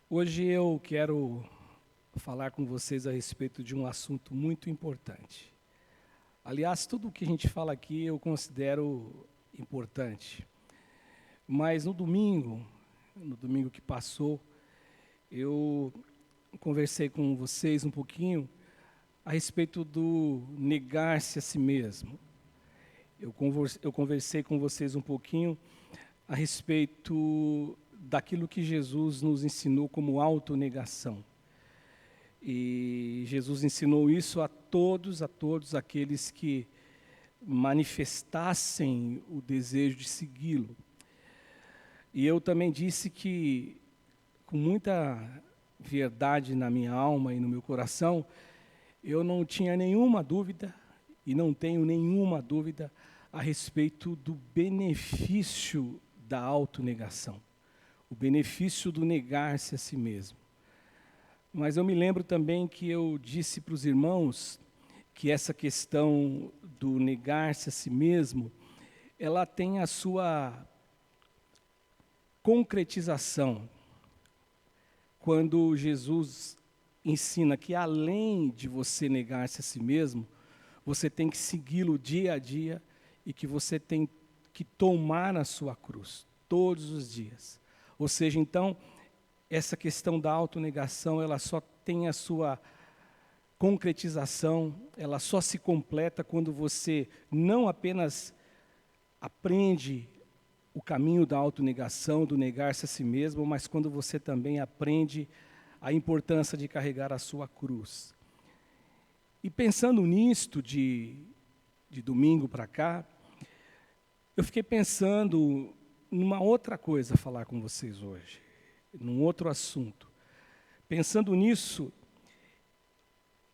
Hoje eu quero falar com vocês a respeito de um assunto muito importante. Aliás, tudo o que a gente fala aqui eu considero importante. Mas no domingo que passou, eu conversei com vocês um pouquinho a respeito do negar-se a si mesmo. Eu conversei com vocês um pouquinho a respeito daquilo que Jesus nos ensinou como autonegação. E Jesus ensinou isso a todos aqueles que manifestassem o desejo de segui-lo. E eu também disse que, com muita verdade na minha alma e no meu coração, eu não tinha nenhuma dúvida, e não tenho nenhuma dúvida, a respeito do benefício da autonegação. O benefício do negar-se a si mesmo. Mas eu me lembro também que eu disse para os irmãos que essa questão do negar-se a si mesmo, ela tem a sua concretização quando Jesus ensina que além de você negar-se a si mesmo, você tem que segui-lo dia a dia e que você tem que tomar a sua cruz todos os dias. Ou seja, então, essa questão da autonegação, ela só tem a sua concretização, ela só se completa quando você não apenas aprende o caminho da autonegação, do negar-se a si mesmo, mas quando você também aprende a importância de carregar a sua cruz. E pensando nisto, de domingo para cá, eu fiquei pensando numa outra coisa a falar com vocês hoje, num outro assunto. Pensando nisso,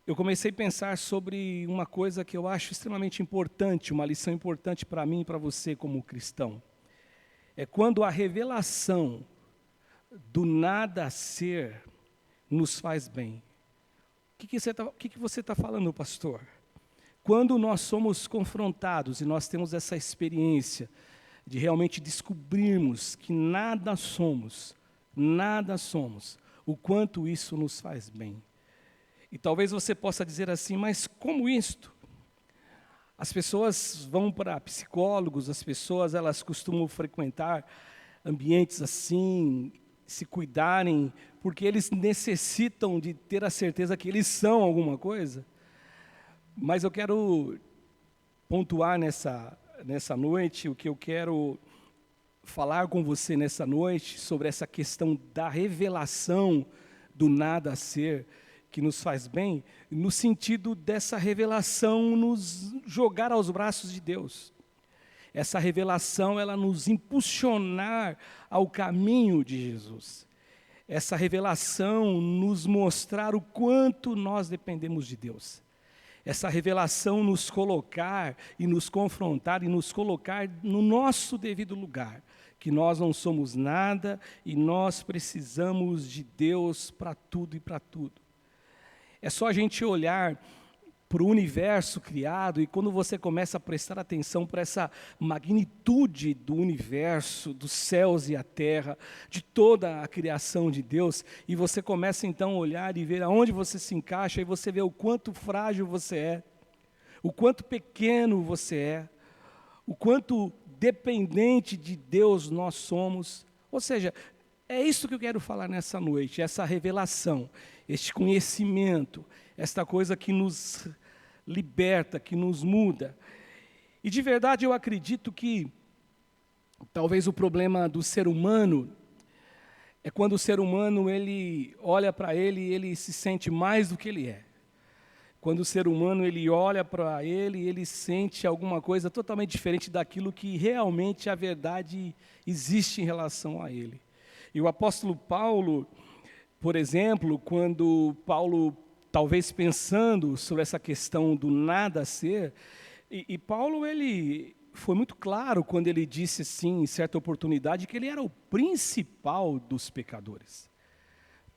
eu comecei a pensar sobre uma coisa que eu acho extremamente importante, uma lição importante para mim e para você como cristão. É quando a revelação do nada ser nos faz bem. O que você está falando, pastor? Quando nós somos confrontados e nós temos essa experiência de realmente descobrirmos que nada somos, o quanto isso nos faz bem. E talvez você possa dizer assim, mas como isto? As pessoas vão para psicólogos, as pessoas elas costumam frequentar ambientes assim, se cuidarem, porque eles necessitam de ter a certeza que eles são alguma coisa. Mas eu quero pontuar nessa noite, o que eu quero falar com você nessa noite, sobre essa questão da revelação do nada a ser, que nos faz bem, no sentido dessa revelação nos jogar aos braços de Deus. Essa revelação, ela nos impulsionar ao caminho de Jesus. Essa revelação nos mostrar o quanto nós dependemos de Deus. Essa revelação nos colocar e nos confrontar e nos colocar no nosso devido lugar, que nós não somos nada e nós precisamos de Deus para tudo e para tudo. É só a gente olhar para o universo criado e quando você começa a prestar atenção para essa magnitude do universo, dos céus e a terra, de toda a criação de Deus, e você começa então a olhar e ver aonde você se encaixa, e você vê o quanto frágil você é, o quanto pequeno você é, o quanto dependente de Deus nós somos. Ou seja, é isso que eu quero falar nessa noite, essa revelação, este conhecimento, esta coisa que nos liberta, que nos muda. E de verdade eu acredito que talvez o problema do ser humano é quando o ser humano ele olha para ele e ele se sente mais do que ele é. Quando o ser humano ele olha para ele e ele sente alguma coisa totalmente diferente daquilo que realmente a verdade existe em relação a ele. E o apóstolo Paulo, por exemplo, quando Paulo, talvez pensando sobre essa questão do nada ser, e Paulo ele foi muito claro quando ele disse assim, em certa oportunidade, que ele era o principal dos pecadores.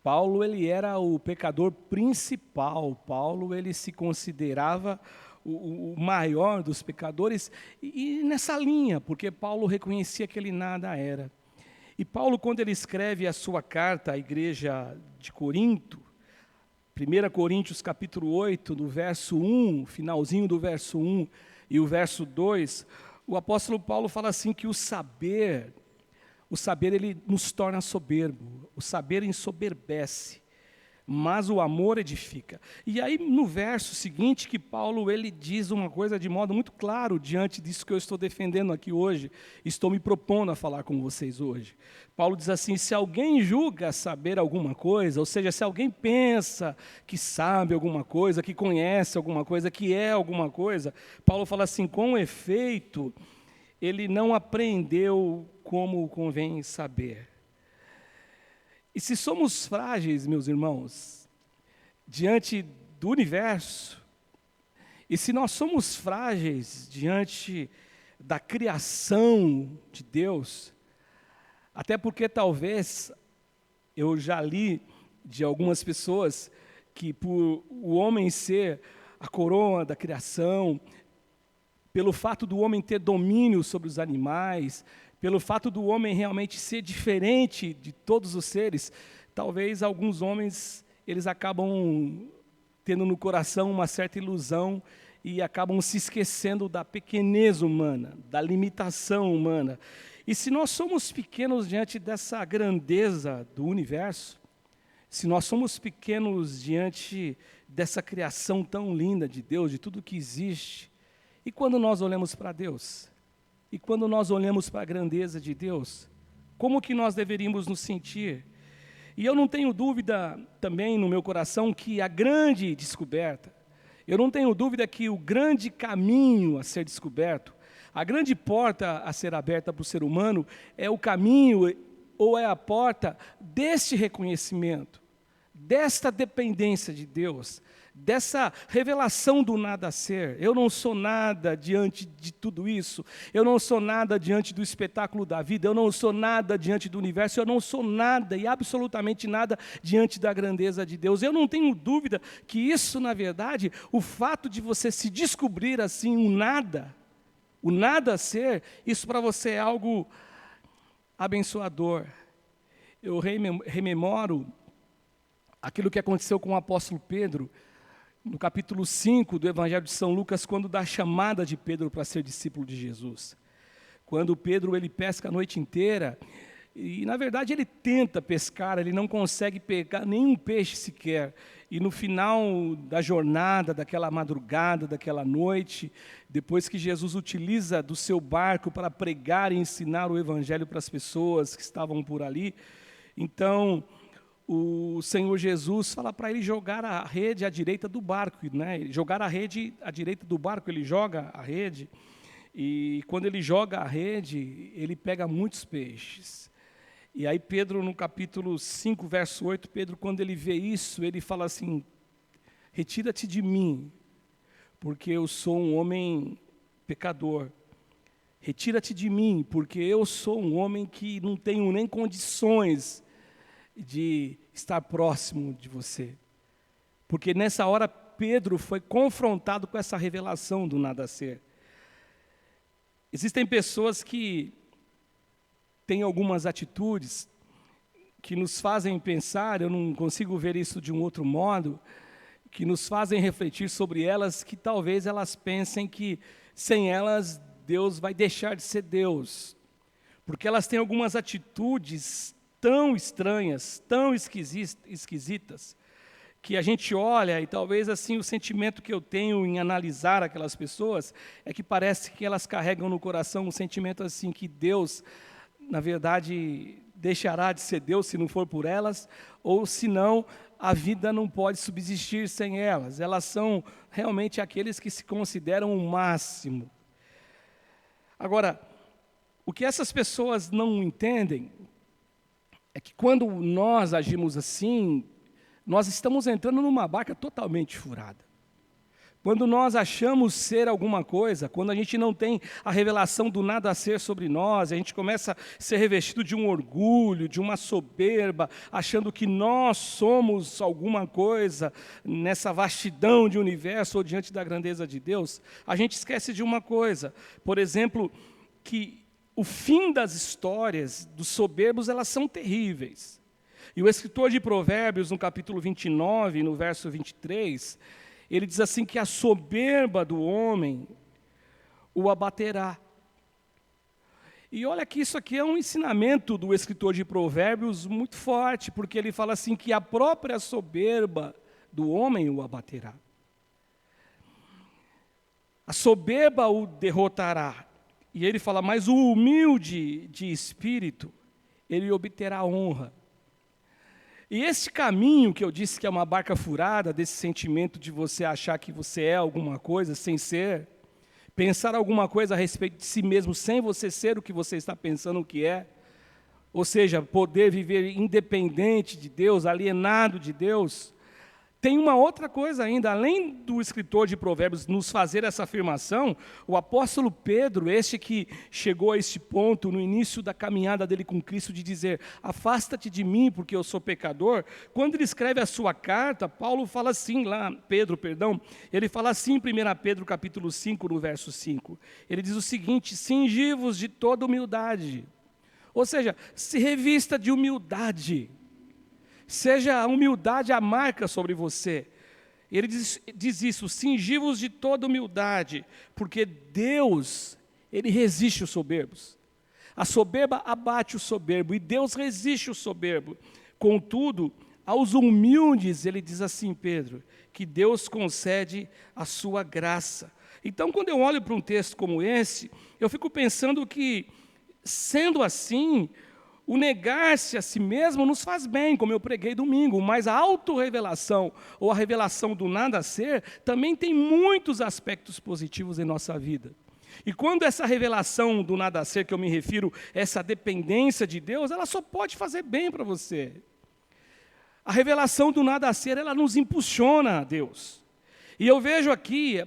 Paulo, ele era o pecador principal. Paulo, ele se considerava o maior dos pecadores, e nessa linha, porque Paulo reconhecia que ele nada era. E Paulo, quando ele escreve a sua carta à igreja de Corinto, 1 Coríntios capítulo 8, do verso 1, finalzinho do verso 1 e o verso 2, o apóstolo Paulo fala assim que o saber ele nos torna soberbo, o saber ensoberbece, mas o amor edifica. E aí no verso seguinte que Paulo ele diz uma coisa de modo muito claro diante disso que eu estou defendendo aqui hoje, estou me propondo a falar com vocês hoje. Paulo diz assim: se alguém julga saber alguma coisa, ou seja, se alguém pensa que sabe alguma coisa, que conhece alguma coisa, que é alguma coisa, Paulo fala assim: com efeito, ele não aprendeu como convém saber. E se somos frágeis, meus irmãos, diante do universo, e se nós somos frágeis diante da criação de Deus, até porque talvez eu já li de algumas pessoas que por o homem ser a coroa da criação, pelo fato do homem ter domínio sobre os animais, pelo fato do homem realmente ser diferente de todos os seres, talvez alguns homens, eles acabam tendo no coração uma certa ilusão e acabam se esquecendo da pequenez humana, da limitação humana. E se nós somos pequenos diante dessa grandeza do universo, se nós somos pequenos diante dessa criação tão linda de Deus, de tudo que existe, e quando nós olhamos para Deus? E quando nós olhamos para a grandeza de Deus, como que nós deveríamos nos sentir? E eu não tenho dúvida também no meu coração que a grande descoberta, eu não tenho dúvida que o grande caminho a ser descoberto, a grande porta a ser aberta para o ser humano, é o caminho ou é a porta deste reconhecimento, desta dependência de Deus, dessa revelação do nada a ser. Eu não sou nada diante de tudo isso, eu não sou nada diante do espetáculo da vida, eu não sou nada diante do universo, eu não sou nada e absolutamente nada diante da grandeza de Deus. Eu não tenho dúvida que isso, na verdade, o fato de você se descobrir assim, o nada a ser, isso para você é algo abençoador. Eu rememoro aquilo que aconteceu com o apóstolo Pedro, no capítulo 5 do Evangelho de São Lucas, quando dá a chamada de Pedro para ser discípulo de Jesus. Quando Pedro ele pesca a noite inteira, e na verdade ele tenta pescar, ele não consegue pegar nenhum peixe sequer. E no final da jornada, daquela madrugada, daquela noite, depois que Jesus utiliza do seu barco para pregar e ensinar o Evangelho para as pessoas que estavam por ali, então o Senhor Jesus fala para ele jogar a rede à direita do barco, né? Jogar a rede à direita do barco, ele joga a rede, e quando ele joga a rede, ele pega muitos peixes. E aí Pedro, no capítulo 5, verso 8, Pedro, quando ele vê isso, ele fala assim: retira-te de mim, porque eu sou um homem pecador. Retira-te de mim, porque eu sou um homem que não tenho nem condições de estar próximo de você. Porque nessa hora Pedro foi confrontado com essa revelação do nada a ser. Existem pessoas que têm algumas atitudes que nos fazem pensar, eu não consigo ver isso de um outro modo, que nos fazem refletir sobre elas, que talvez elas pensem que sem elas Deus vai deixar de ser Deus. Porque elas têm algumas atitudes tão estranhas, tão esquisitas, que a gente olha e talvez assim o sentimento que eu tenho em analisar aquelas pessoas é que parece que elas carregam no coração um sentimento assim que Deus, na verdade, deixará de ser Deus se não for por elas, ou se não, a vida não pode subsistir sem elas. Elas são realmente aqueles que se consideram o máximo. Agora, o que essas pessoas não entendem é que quando nós agimos assim, nós estamos entrando numa barca totalmente furada. Quando nós achamos ser alguma coisa, quando a gente não tem a revelação do nada a ser sobre nós, a gente começa a ser revestido de um orgulho, de uma soberba, achando que nós somos alguma coisa nessa vastidão de universo ou diante da grandeza de Deus, a gente esquece de uma coisa, por exemplo, que o fim das histórias dos soberbos, elas são terríveis. E o escritor de Provérbios, no capítulo 29, no verso 23, ele diz assim que a soberba do homem o abaterá. E olha que isso aqui é um ensinamento do escritor de Provérbios muito forte, porque ele fala assim que a própria soberba do homem o abaterá. A soberba o derrotará. E ele fala, mas o humilde de espírito, ele obterá honra. E esse caminho que eu disse que é uma barca furada, desse sentimento de você achar que você é alguma coisa sem ser, pensar alguma coisa a respeito de si mesmo sem você ser o que você está pensando que é, ou seja, poder viver independente de Deus, alienado de Deus. Tem uma outra coisa ainda, além do escritor de Provérbios nos fazer essa afirmação, o apóstolo Pedro, este que chegou a este ponto no início da caminhada dele com Cristo, de dizer, afasta-te de mim porque eu sou pecador, quando ele escreve a sua carta, Paulo fala assim, ele fala assim em 1 Pedro capítulo 5, no verso 5, ele diz o seguinte, cingi-vos de toda humildade, ou seja, se revista de humildade, seja a humildade a marca sobre você. Ele diz isso, cingi-vos de toda humildade, porque Deus, Ele resiste os soberbos. A soberba abate o soberbo, e Deus resiste o soberbo. Contudo, aos humildes, ele diz assim, Pedro, que Deus concede a sua graça. Então, quando eu olho para um texto como esse, eu fico pensando que, sendo assim, o negar-se a si mesmo nos faz bem, como eu preguei domingo, mas a autorrevelação ou a revelação do nada a ser também tem muitos aspectos positivos em nossa vida. E quando essa revelação do nada a ser, que eu me refiro, essa dependência de Deus, ela só pode fazer bem para você. A revelação do nada a ser, ela nos impulsiona a Deus. E eu vejo aqui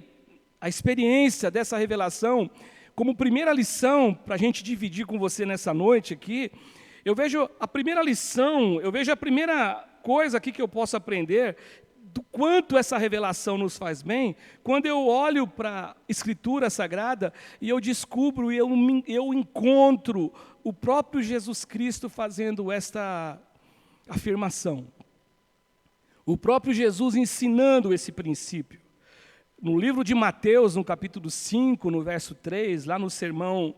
a experiência dessa revelação como primeira lição para a gente dividir com você nessa noite aqui. Eu vejo a primeira lição, eu vejo a primeira coisa aqui que eu posso aprender do quanto essa revelação nos faz bem, quando eu olho para a Escritura Sagrada e eu descubro e eu encontro o próprio Jesus Cristo fazendo esta afirmação. O próprio Jesus ensinando esse princípio. No livro de Mateus, no capítulo 5, no verso 3, lá no sermão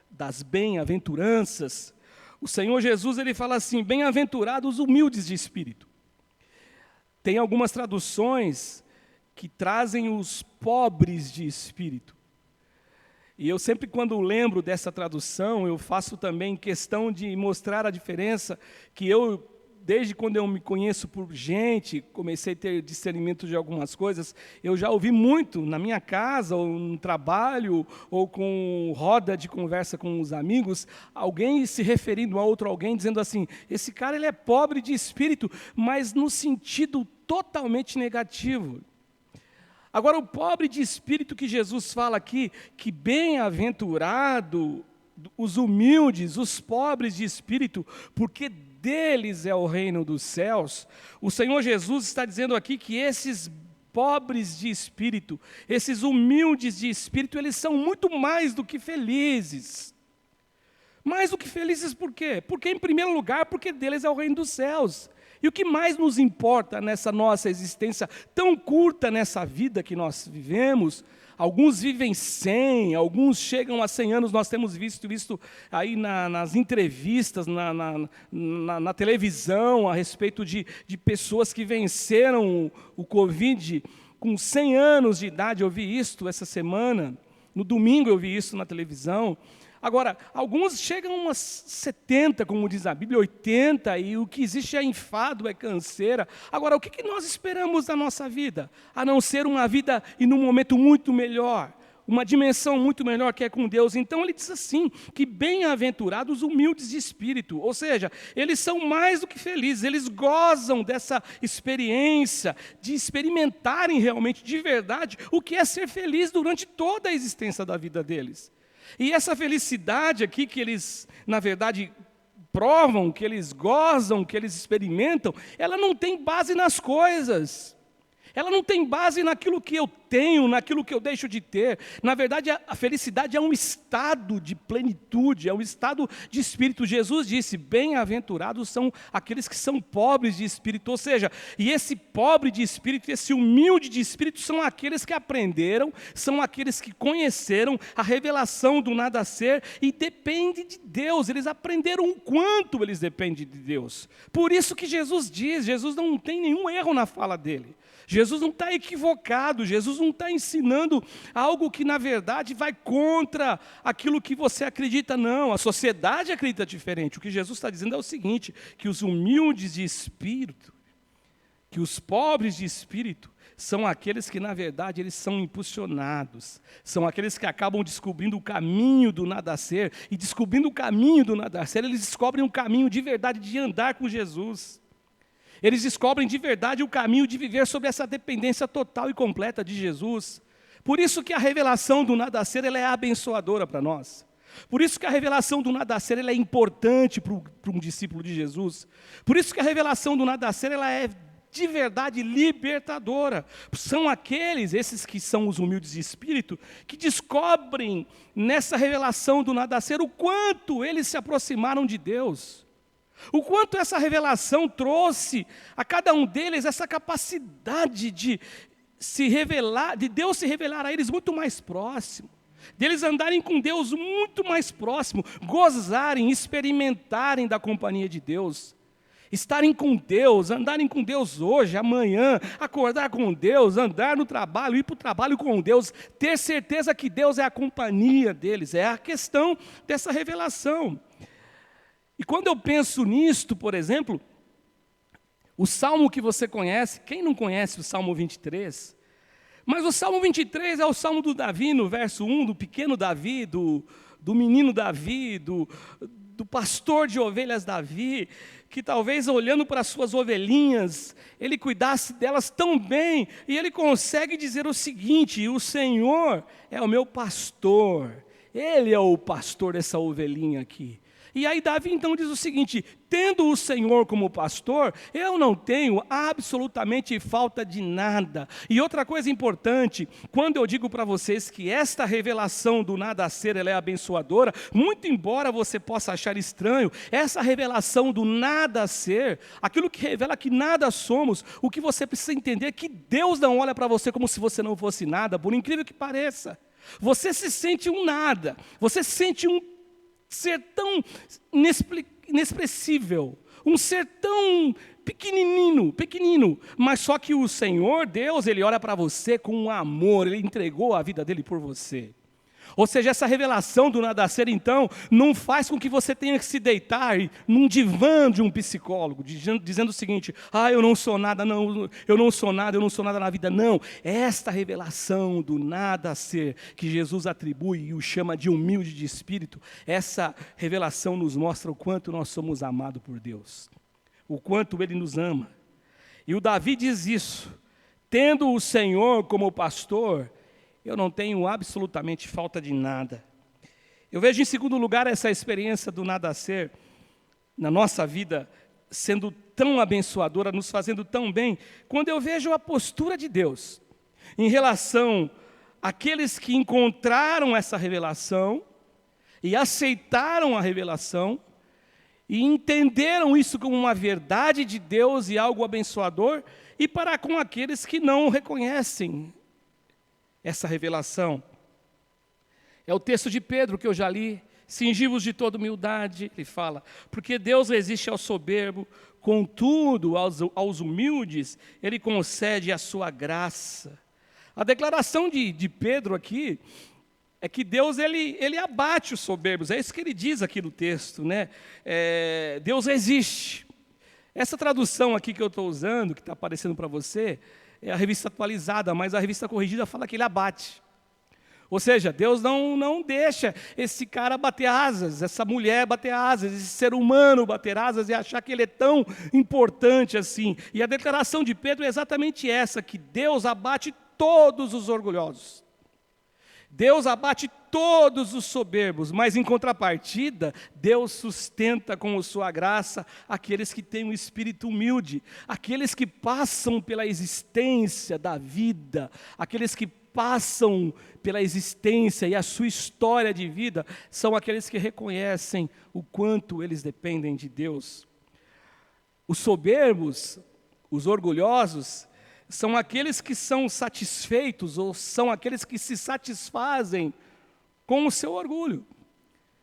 das bem-aventuranças, o Senhor Jesus, ele fala assim, bem-aventurados os humildes de espírito. Tem algumas traduções que trazem os pobres de espírito. E eu sempre, quando lembro dessa tradução, eu faço também questão de mostrar a diferença que eu, desde quando eu me conheço por gente, comecei a ter discernimento de algumas coisas, eu já ouvi muito na minha casa, ou no trabalho, ou com roda de conversa com os amigos, alguém se referindo a outro alguém, dizendo assim, esse cara ele é pobre de espírito, mas no sentido totalmente negativo. Agora, o pobre de espírito que Jesus fala aqui, que bem-aventurado os humildes, os pobres de espírito, porque deles é o reino dos céus, o Senhor Jesus está dizendo aqui que esses pobres de espírito, esses humildes de espírito, eles são muito mais do que felizes. Mais do que felizes por quê? Porque, em primeiro lugar, porque deles é o reino dos céus. E o que mais nos importa nessa nossa existência tão curta nessa vida que nós vivemos, alguns vivem 100, alguns chegam a 100 anos, nós temos visto aí nas entrevistas, na televisão, a respeito de pessoas que venceram o Covid com 100 anos de idade, eu vi isso essa semana, no domingo eu vi isso na televisão. Agora, alguns chegam a 70, como diz a Bíblia, 80, e o que existe é enfado, é canseira. Agora, o que nós esperamos da nossa vida? A não ser uma vida e num momento muito melhor. uma dimensão muito melhor que é com Deus. Então ele diz assim, que bem-aventurados humildes de espírito, ou seja, eles são mais do que felizes, eles gozam dessa experiência, de experimentarem realmente, de verdade, o que é ser feliz durante toda a existência da vida deles. E essa felicidade aqui que eles, na verdade, provam, que eles gozam, que eles experimentam, ela não tem base nas coisas. Ela não tem base naquilo que eu tenho, naquilo que eu deixo de ter. Na verdade, a felicidade é um estado de plenitude, é um estado de espírito. Jesus disse, bem-aventurados são aqueles que são pobres de espírito. Ou seja, e esse pobre de espírito, esse humilde de espírito, são aqueles que aprenderam, são aqueles que conheceram a revelação do nada ser e dependem de Deus. Eles aprenderam o quanto eles dependem de Deus. Por isso que Jesus diz, Jesus não tem nenhum erro na fala dele. Jesus não está equivocado, Jesus não está ensinando algo que na verdade vai contra aquilo que você acredita, não. A sociedade acredita diferente. O que Jesus está dizendo é o seguinte, que os humildes de espírito, que os pobres de espírito, são aqueles que na verdade eles são impulsionados, são aqueles que acabam descobrindo o caminho do nada ser, e descobrindo o caminho do nada ser, eles descobrem um caminho de verdade de andar com Jesus. Eles descobrem de verdade o caminho de viver sob essa dependência total e completa de Jesus. Por isso que a revelação do nada ser, ela é abençoadora para nós. Por isso que a revelação do nada ser, ela é importante para um discípulo de Jesus. Por isso que a revelação do nada ser, ela é de verdade libertadora. São aqueles, esses que são os humildes de espírito, que descobrem nessa revelação do nada ser o quanto eles se aproximaram de Deus. O quanto essa revelação trouxe a cada um deles essa capacidade de se revelar, de Deus se revelar a eles muito mais próximo, deles andarem com Deus muito mais próximo, gozarem, experimentarem da companhia de Deus, estarem com Deus, andarem com Deus hoje, amanhã, acordar com Deus, andar no trabalho, ir para o trabalho com Deus, ter certeza que Deus é a companhia deles, é a questão dessa revelação. E quando eu penso nisto, por exemplo, o Salmo que você conhece, quem não conhece o Salmo 23? Mas o Salmo 23 é o Salmo do Davi, no verso 1, do pequeno Davi, do menino Davi, do pastor de ovelhas Davi, que talvez olhando para as suas ovelhinhas, ele cuidasse delas tão bem, e ele consegue dizer o seguinte, o Senhor é o meu pastor, Ele é o pastor dessa ovelhinha aqui. E aí Davi então diz o seguinte, tendo o Senhor como pastor, eu não tenho absolutamente falta de nada. E outra coisa importante, quando eu digo para vocês que esta revelação do nada ser, ela é abençoadora, muito embora você possa achar estranho, essa revelação do nada ser, aquilo que revela que nada somos, o que você precisa entender é que Deus não olha para você como se você não fosse nada, por incrível que pareça. Você se sente um nada, você se sente um ser tão inexpressível, um ser tão pequenino, mas só que o Senhor Deus, Ele olha para você com um amor, Ele entregou a vida dEle por você. Ou seja, essa revelação do nada ser, então, não faz com que você tenha que se deitar num divã de um psicólogo, dizendo o seguinte, eu não sou nada, não, eu não sou nada na vida. Não, esta revelação do nada ser, que Jesus atribui e o chama de humilde de espírito, essa revelação nos mostra o quanto nós somos amados por Deus, o quanto Ele nos ama. E o Davi diz isso, tendo o Senhor como pastor, eu não tenho absolutamente falta de nada. Eu vejo em segundo lugar essa experiência do nada ser, na nossa vida, sendo tão abençoadora, nos fazendo tão bem, quando eu vejo a postura de Deus, em relação àqueles que encontraram essa revelação, e aceitaram a revelação, e entenderam isso como uma verdade de Deus e algo abençoador, e para com aqueles que não reconhecem essa revelação. É o texto de Pedro que eu já li, cingivos de toda humildade, ele fala, porque Deus resiste ao soberbo, contudo aos humildes, Ele concede a sua graça. A declaração de Pedro aqui, é que Deus ele abate os soberbos, é isso que ele diz aqui no texto, né? Deus resiste. Essa tradução aqui que eu estou usando, que está aparecendo para você, é a revista atualizada, mas a revista corrigida fala que Ele abate. Ou seja, Deus não deixa esse cara bater asas, essa mulher bater asas, esse ser humano bater asas e achar que ele é tão importante assim. E a declaração de Pedro é exatamente essa, que Deus abate todos os orgulhosos. Deus abate todos os soberbos, mas em contrapartida, Deus sustenta com sua graça aqueles que têm um espírito humilde, aqueles que passam pela existência da vida, aqueles que passam pela existência e a sua história de vida, são aqueles que reconhecem o quanto eles dependem de Deus. Os soberbos, os orgulhosos, são aqueles que são satisfeitos, ou são aqueles que se satisfazem com o seu orgulho.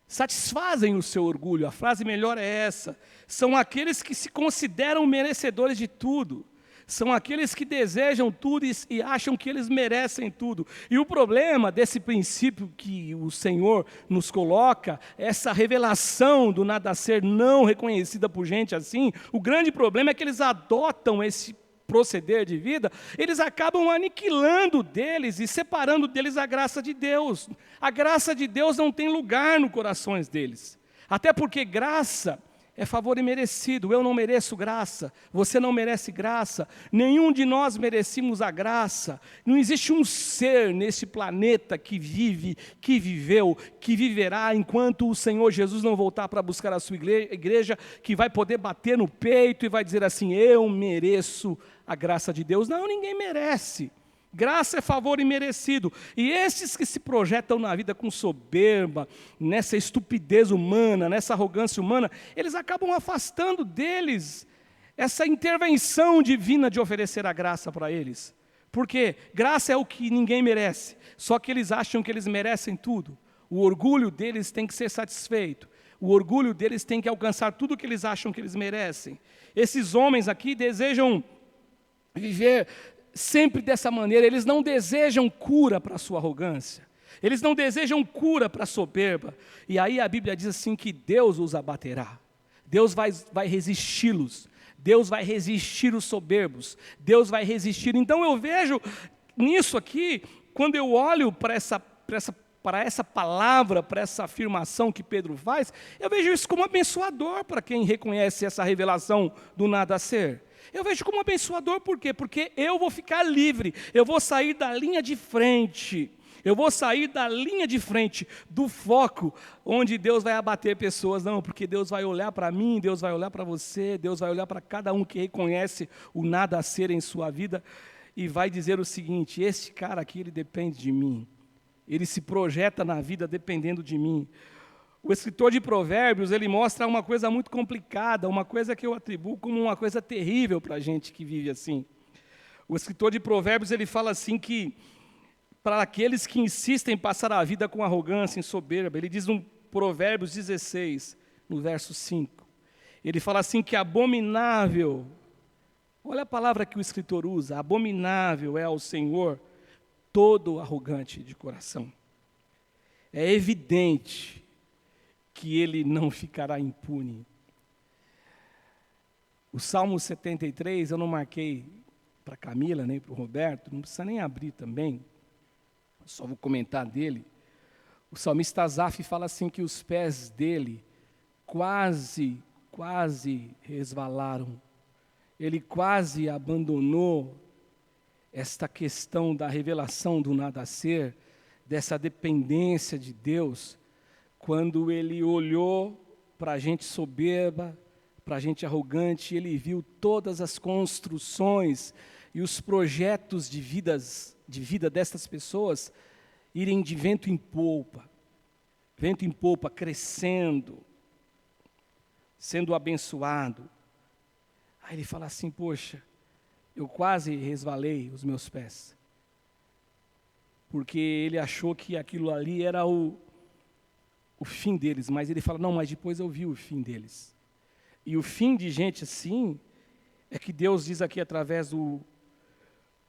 Satisfazem o seu orgulho, a frase melhor é essa. São aqueles que se consideram merecedores de tudo. São aqueles que desejam tudo e acham que eles merecem tudo. E o problema desse princípio que o Senhor nos coloca, essa revelação do nada ser não reconhecida por gente assim, o grande problema é que eles adotam esse proceder de vida, eles acabam aniquilando deles e separando deles a graça de Deus. A graça de Deus não tem lugar no corações deles. Até porque graça é favor imerecido. Eu não mereço graça, você não merece graça, nenhum de nós merecemos a graça. Não existe um ser nesse planeta que vive, que viveu, que viverá enquanto o Senhor Jesus não voltar para buscar a sua igreja, que vai poder bater no peito e vai dizer assim: eu mereço a graça de Deus. Não, ninguém merece. Graça é favor imerecido. E esses que se projetam na vida com soberba, nessa estupidez humana, nessa arrogância humana, eles acabam afastando deles essa intervenção divina de oferecer a graça para eles. Porque graça é o que ninguém merece, só que eles acham que eles merecem tudo. O orgulho deles tem que ser satisfeito. O orgulho deles tem que alcançar tudo o que eles acham que eles merecem. Esses homens aqui desejam viver sempre dessa maneira. Eles não desejam cura para a sua arrogância, eles não desejam cura para a soberba, e aí a Bíblia diz assim que Deus os abaterá, Deus vai resisti-los, Deus vai resistir os soberbos, Deus vai resistir. Então eu vejo nisso aqui, quando eu olho para essa palavra, para essa afirmação que Pedro faz, eu vejo isso como abençoador para quem reconhece essa revelação do nada ser. Eu vejo como abençoador, por quê? Porque eu vou ficar livre, eu vou sair da linha de frente, do foco, onde Deus vai abater pessoas. Não, porque Deus vai olhar para mim, Deus vai olhar para você, Deus vai olhar para cada um que reconhece o nada a ser em sua vida, e vai dizer o seguinte: esse cara aqui, ele depende de mim, ele se projeta na vida dependendo de mim. O escritor de Provérbios, ele mostra uma coisa muito complicada, uma coisa que eu atribuo como uma coisa terrível para a gente que vive assim. O escritor de Provérbios, ele fala assim que, para aqueles que insistem em passar a vida com arrogância, em soberba, ele diz no Provérbios 16, no verso 5, ele fala assim que abominável, olha a palavra que o escritor usa, abominável é ao Senhor todo arrogante de coração. É evidente que ele não ficará impune. O Salmo 73, eu não marquei para Camila, nem para o Roberto, não precisa nem abrir também, só vou comentar dele. O salmista Asaf fala assim que os pés dele quase resvalaram. Ele quase abandonou esta questão da revelação do nada ser, dessa dependência de Deus, quando ele olhou para a gente soberba, para a gente arrogante, ele viu todas as construções e os projetos de vida destas pessoas irem de vento em polpa, crescendo, sendo abençoado. Aí ele fala assim: poxa, eu quase resvalei os meus pés, porque ele achou que aquilo ali era o fim deles, mas ele fala: não, mas depois eu vi o fim deles. E o fim de gente assim, é que Deus diz aqui através do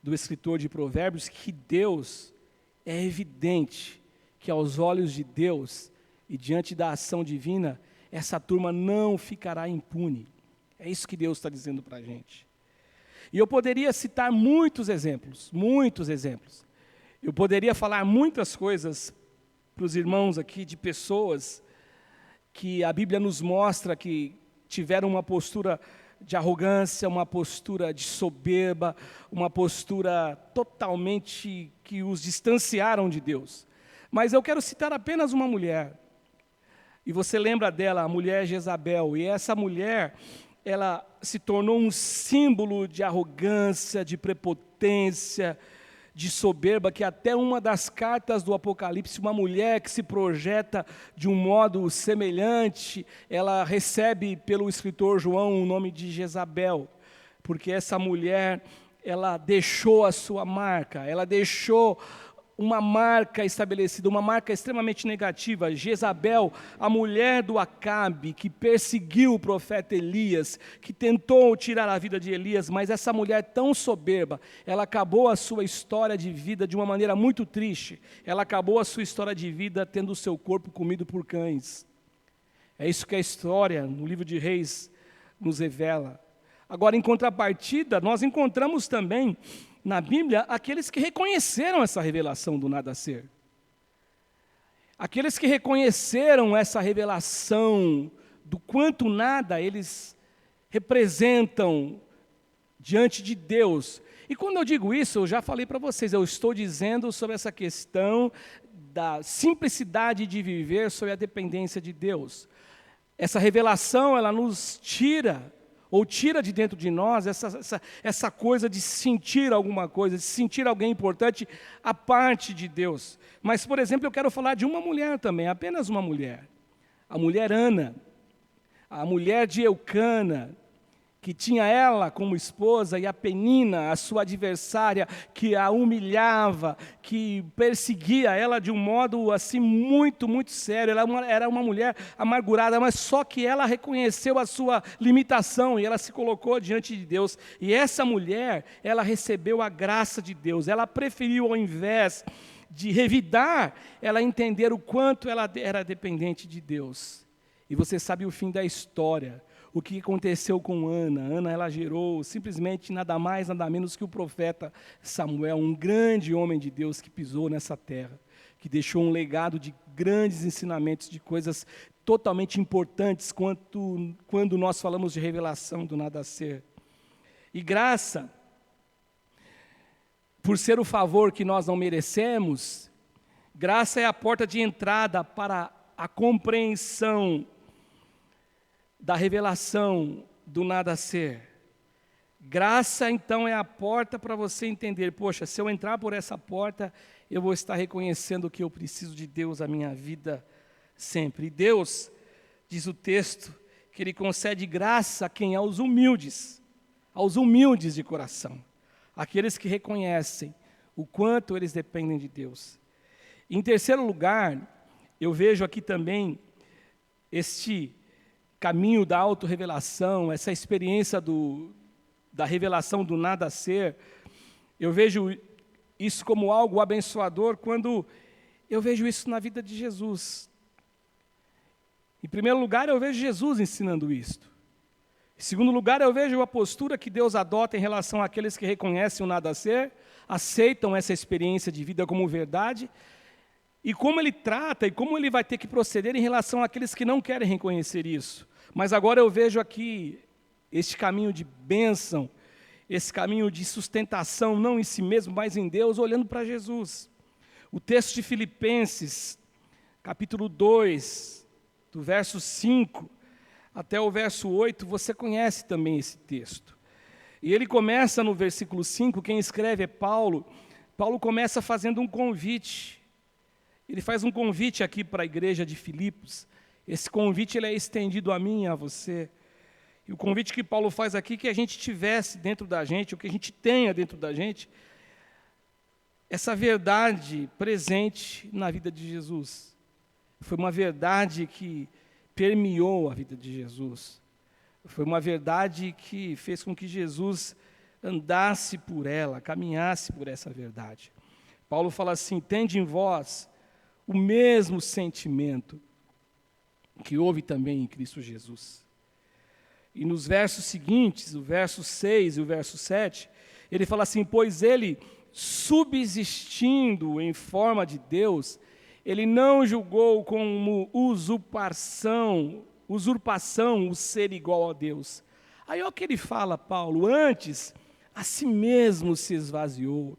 escritor de Provérbios, que Deus, é evidente que aos olhos de Deus e diante da ação divina, essa turma não ficará impune. É isso que Deus está dizendo para a gente. E eu poderia citar muitos exemplos. Eu poderia falar muitas coisas para os irmãos aqui, de pessoas que a Bíblia nos mostra que tiveram uma postura de arrogância, uma postura de soberba, uma postura totalmente que os distanciaram de Deus. Mas eu quero citar apenas uma mulher. E você lembra dela, a mulher Jezabel. E essa mulher, ela se tornou um símbolo de arrogância, de prepotência, de soberba, que até uma das cartas do Apocalipse, uma mulher que se projeta de um modo semelhante, ela recebe pelo escritor João o nome de Jezabel, porque essa mulher, ela deixou a sua marca, ela deixou uma marca estabelecida, uma marca extremamente negativa. Jezabel, a mulher do Acabe, que perseguiu o profeta Elias, que tentou tirar a vida de Elias, mas essa mulher tão soberba, ela acabou a sua história de vida de uma maneira muito triste. Ela acabou a sua história de vida tendo o seu corpo comido por cães. É isso que a história no livro de Reis nos revela. Agora, em contrapartida, nós encontramos também na Bíblia aqueles que reconheceram essa revelação do nada ser. Aqueles que reconheceram essa revelação do quanto nada eles representam diante de Deus. E quando eu digo isso, eu já falei para vocês, eu estou dizendo sobre essa questão da simplicidade de viver sobre a dependência de Deus. Essa revelação, ela nos tira ou tira de dentro de nós essa coisa de sentir alguma coisa, de sentir alguém importante à parte de Deus. Mas, por exemplo, eu quero falar de uma mulher também, apenas uma mulher. A mulher Ana, a mulher de Eucana, que tinha ela como esposa, e a Penina, a sua adversária, que a humilhava, que perseguia ela de um modo assim muito, muito sério. Ela era uma mulher amargurada, mas só que ela reconheceu a sua limitação e ela se colocou diante de Deus. E essa mulher, ela recebeu a graça de Deus. Ela preferiu, ao invés de revidar, ela entender o quanto ela era dependente de Deus. E você sabe o fim da história. O que aconteceu com Ana? Ana, ela gerou simplesmente nada mais, nada menos que o profeta Samuel, um grande homem de Deus que pisou nessa terra, que deixou um legado de grandes ensinamentos, de coisas totalmente importantes quando nós falamos de revelação do nada ser. E graça, por ser o favor que nós não merecemos, graça é a porta de entrada para a compreensão da revelação do nada ser. Graça, então, é a porta para você entender, poxa, se eu entrar por essa porta, eu vou estar reconhecendo que eu preciso de Deus a minha vida sempre. E Deus, diz o texto, que Ele concede graça a quem? Aos humildes de coração, aqueles que reconhecem o quanto eles dependem de Deus. Em terceiro lugar, eu vejo aqui também este caminho da autorrevelação, essa experiência da revelação do nada ser. Eu vejo isso como algo abençoador quando eu vejo isso na vida de Jesus. Em primeiro lugar, eu vejo Jesus ensinando isto. Em segundo lugar, eu vejo a postura que Deus adota em relação àqueles que reconhecem o nada ser, aceitam essa experiência de vida como verdade, e como Ele trata e como Ele vai ter que proceder em relação àqueles que não querem reconhecer isso. Mas agora eu vejo aqui este caminho de bênção, esse caminho de sustentação, não em si mesmo, mas em Deus, olhando para Jesus. O texto de Filipenses, capítulo 2, do verso 5 até o verso 8, você conhece também esse texto. E ele começa no versículo 5, quem escreve é Paulo. Paulo começa fazendo um convite. Ele faz um convite aqui para a igreja de Filipos. Esse convite ele é estendido a mim e a você. E o convite que Paulo faz aqui é que a gente tivesse dentro da gente, o que a gente tenha dentro da gente, essa verdade presente na vida de Jesus. Foi uma verdade que permeou a vida de Jesus. Foi uma verdade que fez com que Jesus andasse por ela, caminhasse por essa verdade. Paulo fala assim: tende em vós o mesmo sentimento que houve também em Cristo Jesus. E nos versos seguintes, o verso 6 e o verso 7, ele fala assim: pois ele, subsistindo em forma de Deus, ele não julgou como usurpação o ser igual a Deus. Aí olha o que ele fala, Paulo: antes, a si mesmo se esvaziou,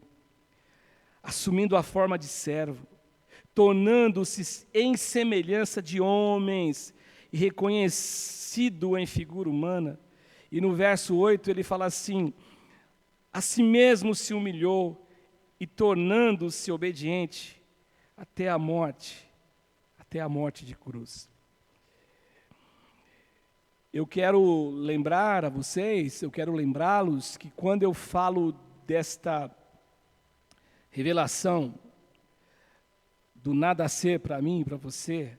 assumindo a forma de servo, tornando-se em semelhança de homens, e reconhecido em figura humana. E no verso 8 ele fala assim: a si mesmo se humilhou, e tornando-se obediente até a morte de cruz. Eu quero lembrar a vocês, eu quero lembrá-los que quando eu falo desta revelação do nada a ser para mim e para você,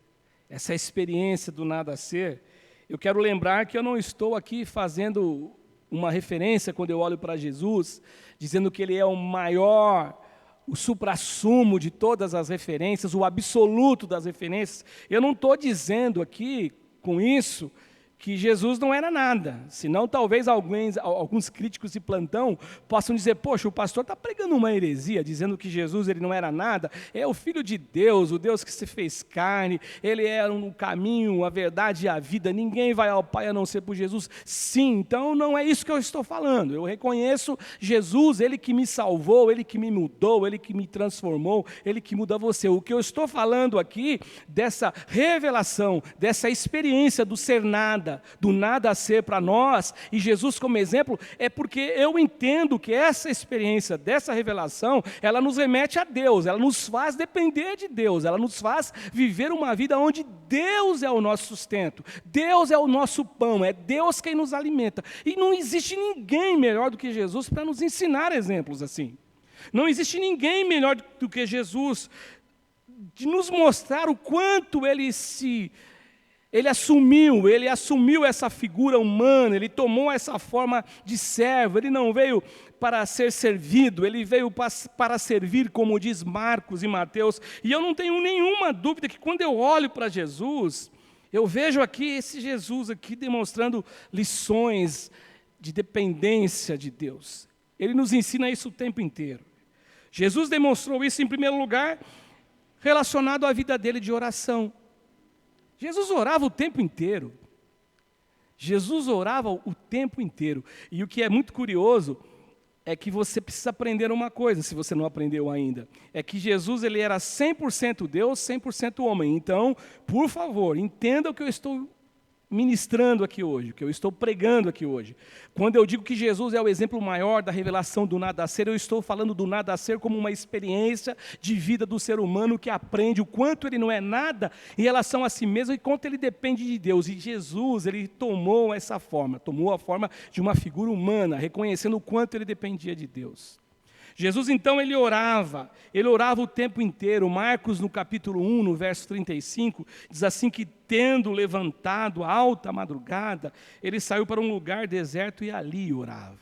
essa experiência do nada a ser, eu quero lembrar que eu não estou aqui fazendo uma referência quando eu olho para Jesus, dizendo que Ele é o maior, o suprassumo de todas as referências, o absoluto das referências. Eu não estou dizendo aqui, com isso, que Jesus não era nada, senão talvez alguns críticos de plantão possam dizer: poxa, o pastor está pregando uma heresia, dizendo que Jesus ele não era nada, é o Filho de Deus, o Deus que se fez carne, Ele é um caminho, a verdade e a vida, ninguém vai ao Pai a não ser por Jesus. Sim, então não é isso que eu estou falando, eu reconheço Jesus, Ele que me salvou, Ele que me mudou, Ele que me transformou, Ele que muda você. O que eu estou falando aqui, dessa revelação, dessa experiência do ser nada, do nada a ser para nós, e Jesus como exemplo, é porque eu entendo que essa experiência, dessa revelação, ela nos remete a Deus, ela nos faz depender de Deus, ela nos faz viver uma vida onde Deus é o nosso sustento, Deus é o nosso pão, é Deus quem nos alimenta, e não existe ninguém melhor do que Jesus para nos ensinar exemplos assim. Não existe ninguém melhor do que Jesus de nos mostrar o quanto Ele assumiu essa figura humana, Ele tomou essa forma de servo, Ele não veio para ser servido, Ele veio para servir, como diz Marcos e Mateus. E eu não tenho nenhuma dúvida que quando eu olho para Jesus, eu vejo aqui esse Jesus aqui demonstrando lições de dependência de Deus. Ele nos ensina isso o tempo inteiro. Jesus demonstrou isso, em primeiro lugar, relacionado à vida dele de oração. Jesus orava o tempo inteiro. Jesus orava o tempo inteiro. E o que é muito curioso é que você precisa aprender uma coisa, se você não aprendeu ainda. É que Jesus ele era 100% Deus, 100% homem. Então, por favor, entenda o que eu estou ministrando aqui hoje, o que eu estou pregando aqui hoje. Quando eu digo que Jesus é o exemplo maior da revelação do nada a ser, eu estou falando do nada a ser como uma experiência de vida do ser humano que aprende o quanto ele não é nada em relação a si mesmo e quanto ele depende de Deus. E Jesus, ele tomou essa forma, tomou a forma de uma figura humana, reconhecendo o quanto ele dependia de Deus. Jesus, então, ele orava o tempo inteiro. Marcos, no capítulo 1, no verso 35, diz assim que, tendo levantado a alta madrugada, ele saiu para um lugar deserto e ali orava.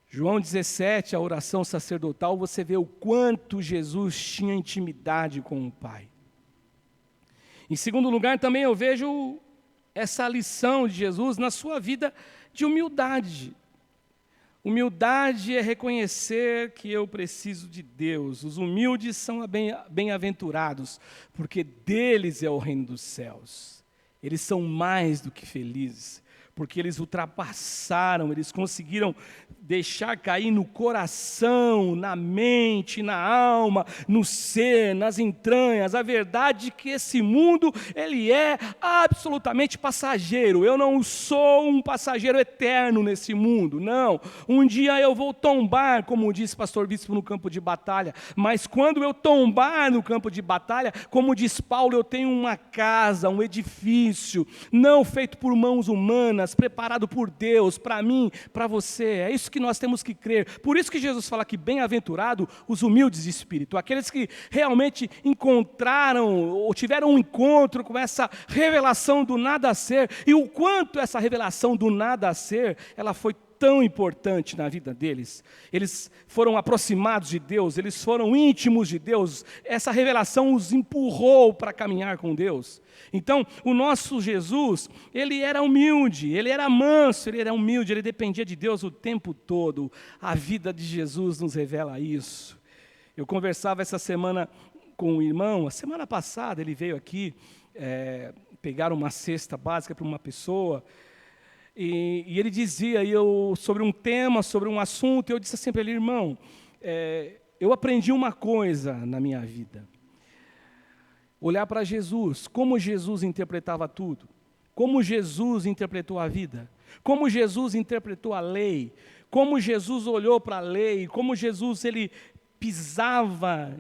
João 17, a oração sacerdotal, você vê o quanto Jesus tinha intimidade com o Pai. Em segundo lugar, também eu vejo essa lição de Jesus na sua vida de humildade. Humildade é reconhecer que eu preciso de Deus. Os humildes são bem-aventurados, porque deles é o reino dos céus. Eles são mais do que felizes, porque eles ultrapassaram, eles conseguiram deixar cair no coração, na mente, na alma, no ser, nas entranhas, a verdade que esse mundo, ele é absolutamente passageiro. Eu não sou um passageiro eterno nesse mundo, não. Um dia eu vou tombar, como disse pastor bispo, no campo de batalha, mas quando eu tombar no campo de batalha, como diz Paulo, eu tenho uma casa, um edifício, não feito por mãos humanas, preparado por Deus, para mim, para você. É isso que nós temos que crer. Por isso que Jesus fala que bem-aventurado os humildes de espírito, aqueles que realmente encontraram ou tiveram um encontro com essa revelação do nada a ser, e o quanto essa revelação do nada a ser, ela foi tão importante na vida deles. Eles foram aproximados de Deus, eles foram íntimos de Deus. Essa revelação os empurrou para caminhar com Deus. Então, o nosso Jesus, ele era humilde, ele era manso, ele era humilde, ele dependia de Deus o tempo todo. A vida de Jesus nos revela isso. Eu conversava essa semana com um irmão, a semana passada ele veio aqui pegar uma cesta básica para uma pessoa, e ele dizia sobre um tema, sobre um assunto, eu disse assim para ele: irmão, eu aprendi uma coisa na minha vida. Olhar para Jesus, como Jesus interpretava tudo, como Jesus interpretou a vida, como Jesus interpretou a lei, como Jesus olhou para a lei, como Jesus ele pisava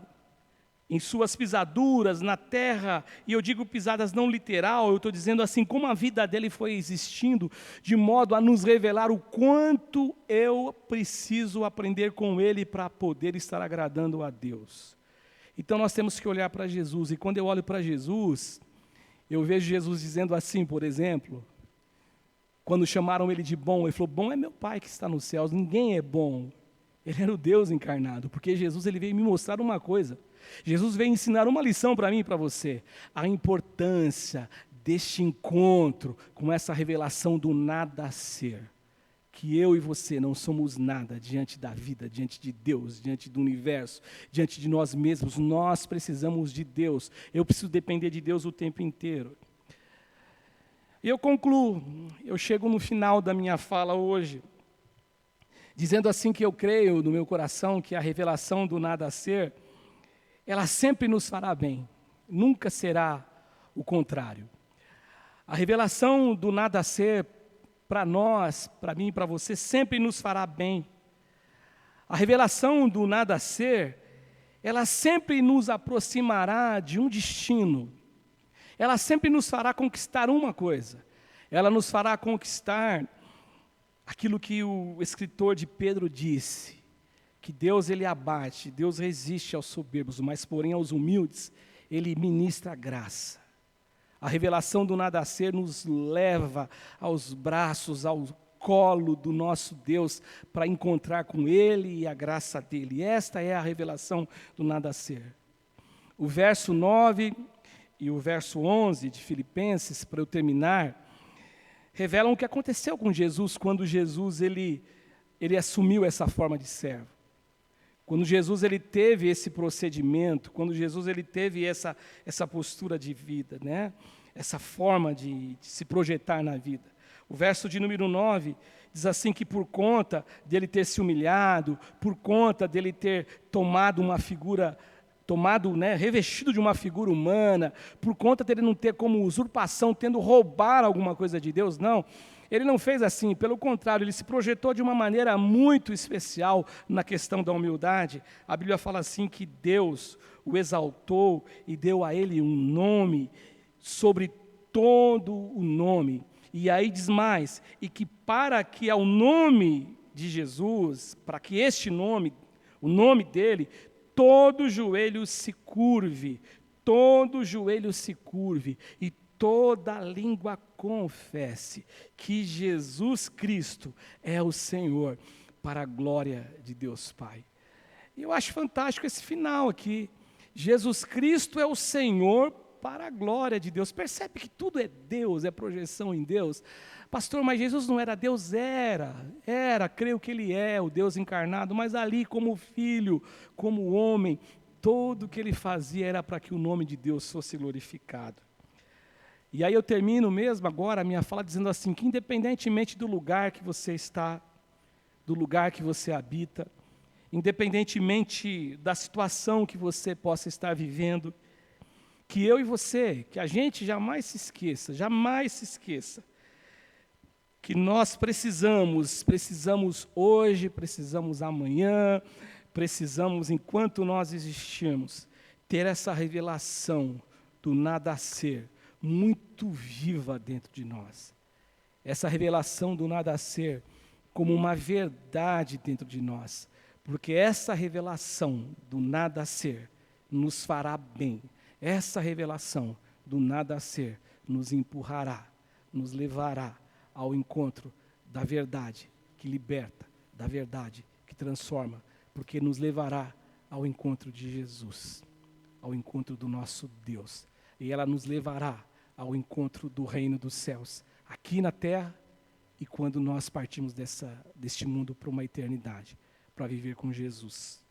em suas pisaduras na terra, e eu digo pisadas não literal, eu estou dizendo assim, como a vida dele foi existindo, de modo a nos revelar o quanto eu preciso aprender com ele para poder estar agradando a Deus. Então nós temos que olhar para Jesus, e quando eu olho para Jesus, eu vejo Jesus dizendo assim, por exemplo, quando chamaram ele de bom, ele falou: bom é meu Pai que está nos céus, ninguém é bom. Ele era o Deus encarnado, porque Jesus ele veio me mostrar uma coisa. Jesus veio ensinar uma lição para mim e para você, a importância deste encontro com essa revelação do nada ser, que eu e você não somos nada diante da vida, diante de Deus, diante do universo, diante de nós mesmos. Nós precisamos de Deus, eu preciso depender de Deus o tempo inteiro. E eu concluo, eu chego no final da minha fala hoje, dizendo assim que eu creio no meu coração que a revelação do nada ser, ela sempre nos fará bem, nunca será o contrário. A revelação do nada ser, para nós, para mim e para você, sempre nos fará bem. A revelação do nada ser, ela sempre nos aproximará de um destino. Ela sempre nos fará conquistar uma coisa. Ela nos fará conquistar aquilo que o escritor de Pedro disse, que Deus ele abate, Deus resiste aos soberbos, mas porém aos humildes ele ministra graça. A revelação do nada ser nos leva aos braços, ao colo do nosso Deus, para encontrar com ele e a graça dele. Esta é a revelação do nada ser. O verso 9 e o verso 11 de Filipenses, para eu terminar, revelam o que aconteceu com Jesus quando Jesus ele assumiu essa forma de servo. Quando Jesus ele teve esse procedimento, quando Jesus ele teve essa postura de vida, né? Essa forma de se projetar na vida. O verso de número 9 diz assim que por conta dele ter se humilhado, por conta dele ter tomado uma figura, revestido de uma figura humana, por conta dele não ter como usurpação, tendo roubar alguma coisa de Deus, não. Ele não fez assim, pelo contrário, ele se projetou de uma maneira muito especial na questão da humildade. A Bíblia fala assim que Deus o exaltou e deu a ele um nome sobre todo o nome. E aí diz mais, e que para que ao nome de Jesus, para que este nome, o nome dele, todo joelho se curve e toda língua confesse que Jesus Cristo é o Senhor, para a glória de Deus Pai. E eu acho fantástico esse final aqui. Jesus Cristo é o Senhor para a glória de Deus. Percebe que tudo é Deus, é projeção em Deus. Pastor, mas Jesus não era Deus? Era, creio que Ele é o Deus encarnado, mas ali como filho, como homem, tudo o que Ele fazia era para que o nome de Deus fosse glorificado. E aí eu termino mesmo agora a minha fala dizendo assim, que independentemente do lugar que você está, do lugar que você habita, independentemente da situação que você possa estar vivendo, que eu e você, que a gente jamais se esqueça, que nós precisamos hoje, precisamos amanhã, precisamos enquanto nós existirmos, ter essa revelação do nada ser, muito viva dentro de nós. Essa revelação do nada ser como uma verdade dentro de nós. Porque essa revelação do nada ser nos fará bem. Essa revelação do nada ser nos empurrará, nos levará ao encontro da verdade, que liberta, da verdade, que transforma, porque nos levará ao encontro de Jesus, ao encontro do nosso Deus. E ela nos levará ao encontro do reino dos céus, aqui na terra, e quando nós partimos deste mundo para uma eternidade, para viver com Jesus.